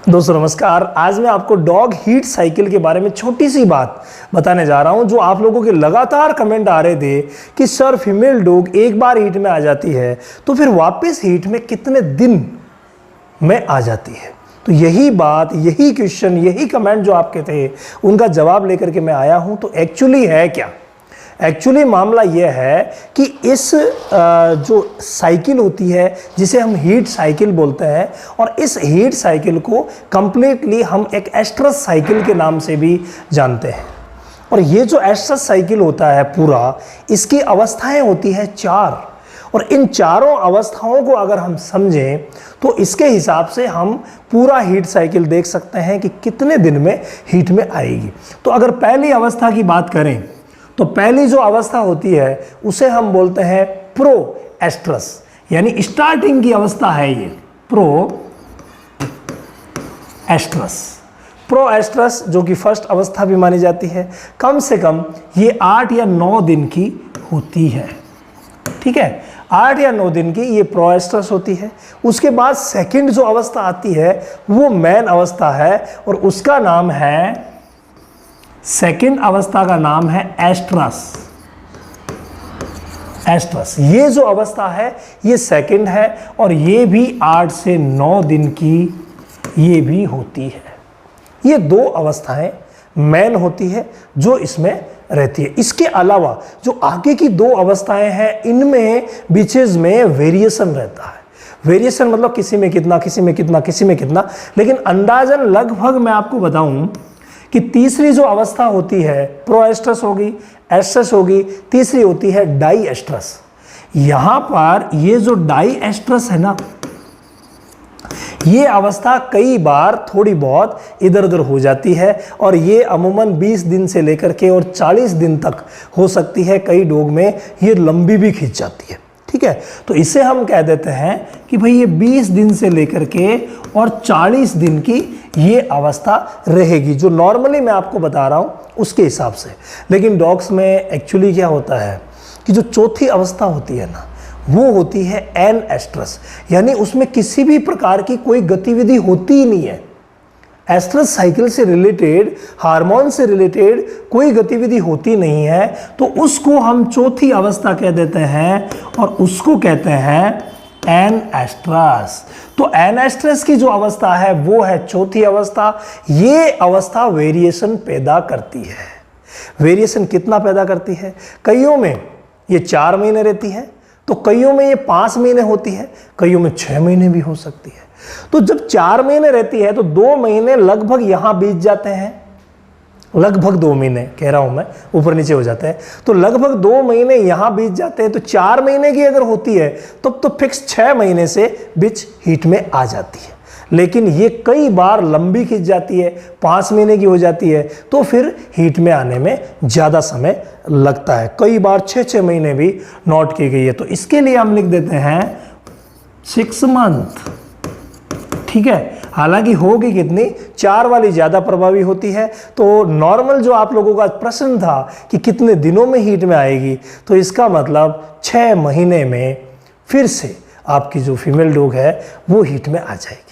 दोस्तों नमस्कार। आज मैं आपको डॉग हीट साइकिल के बारे में छोटी सी बात बताने जा रहा हूं। जो आप लोगों के लगातार कमेंट आ रहे थे कि सर फीमेल डॉग एक बार हीट में आ जाती है तो फिर वापस हीट में कितने दिन में आ जाती है। तो यही बात, यही क्वेश्चन, यही कमेंट जो आपके थे उनका जवाब लेकर के मैं आया हूं। तो एक्चुअली है क्या? एक्चुअली मामला यह है कि इस जो साइकिल होती है जिसे हम हीट साइकिल बोलते हैं, और इस हीट साइकिल को कंप्लीटली हम एक एस्ट्रस साइकिल के नाम से भी जानते हैं। और ये जो एस्ट्रस साइकिल होता है पूरा, इसकी अवस्थाएं होती है 4, और इन चारों अवस्थाओं को अगर हम समझें तो इसके हिसाब से हम पूरा हीट साइकिल देख सकते हैं कि कितने दिन में हीट में आएगी। तो अगर पहली अवस्था की बात करें तो पहली जो अवस्था होती है उसे हम बोलते हैं प्रो एस्ट्रस, यानी स्टार्टिंग की अवस्था है ये प्रो एस्ट्रस। प्रो एस्ट्रस जो कि फर्स्ट अवस्था भी मानी जाती है, कम से कम ये 8 या 9 दिन की होती है। ठीक है, 8 या 9 दिन की ये प्रो एस्ट्रस होती है। उसके बाद सेकंड जो अवस्था आती है वो मेन अवस्था है, और उसका नाम है, सेकंड अवस्था का नाम है एस्ट्रस। एस्ट्रस ये जो अवस्था है ये सेकंड है, और ये भी 8 से 9 दिन की ये भी होती है। ये 2 अवस्थाएं मेन होती है जो इसमें रहती है। इसके अलावा जो आगे की 2 अवस्थाएं हैं इनमें बीचेस में वेरिएशन रहता है। वेरिएशन मतलब किसी में कितना, किसी में कितना, किसी में कितना, लेकिन अंदाजन लगभग मैं आपको बताऊं कि तीसरी जो अवस्था होती है प्रो एस्ट्रस होगी, एस्ट्रस होगी, तीसरी होती है डाई एस्ट्रस। यहां पर ये जो डाई एस्ट्रस है ना, ये अवस्था कई बार थोड़ी बहुत इधर उधर हो जाती है, और ये अमूमन 20 दिन से लेकर के और 40 दिन तक हो सकती है। कई डॉग में ये लंबी भी खींच जाती है। ठीक है, तो इसे हम कह देते हैं कि भाई ये 20 दिन से लेकर के और 40 दिन की ये अवस्था रहेगी, जो नॉर्मली मैं आपको बता रहा हूँ उसके हिसाब से। लेकिन डॉग्स में एक्चुअली क्या होता है कि जो चौथी अवस्था होती है ना, वो होती है एन एस्ट्रस, यानी उसमें किसी भी प्रकार की कोई गतिविधि होती ही नहीं है। एस्ट्रस साइकिल से रिलेटेड, हार्मोन से रिलेटेड कोई गतिविधि होती नहीं है, तो उसको हम चौथी अवस्था कह देते हैं, और उसको कहते हैं एन एस्ट्रस। तो एन एस्ट्रस की जो अवस्था है वो है चौथी अवस्था। ये अवस्था वेरिएशन पैदा करती है। वेरिएशन कितना पैदा करती है? कईयों में ये 4 महीने रहती है, तो कईयों में ये 5 महीने होती है, कईयों में 6 महीने भी हो सकती है। तो जब 4 महीने रहती है तो 2 महीने लगभग यहां बीत जाते हैं, लगभग 2 महीने कह रहा हूं मैं, ऊपर नीचे हो जाते हैं, तो लगभग 2 महीने यहां बीत जाते हैं। तो 4 महीने की अगर होती है तब तो फिक्स 6 महीने से बीच हीट में आ जाती है। लेकिन ये कई बार लंबी खिंच जाती है, 5 महीने की हो जाती है, तो फिर हीट में आने में ज़्यादा समय लगता है। कई बार 6-6 महीने भी नोट की गई है, तो इसके लिए हम लिख देते हैं 6 मंथ। ठीक है, हालांकि होगी कितनी, 4 वाली ज़्यादा प्रभावी होती है। तो नॉर्मल जो आप लोगों का प्रश्न था कि कितने दिनों में हीट में आएगी, तो इसका मतलब 6 महीने में फिर से आपकी जो फीमेल डॉग है वो हीट में आ जाएगी।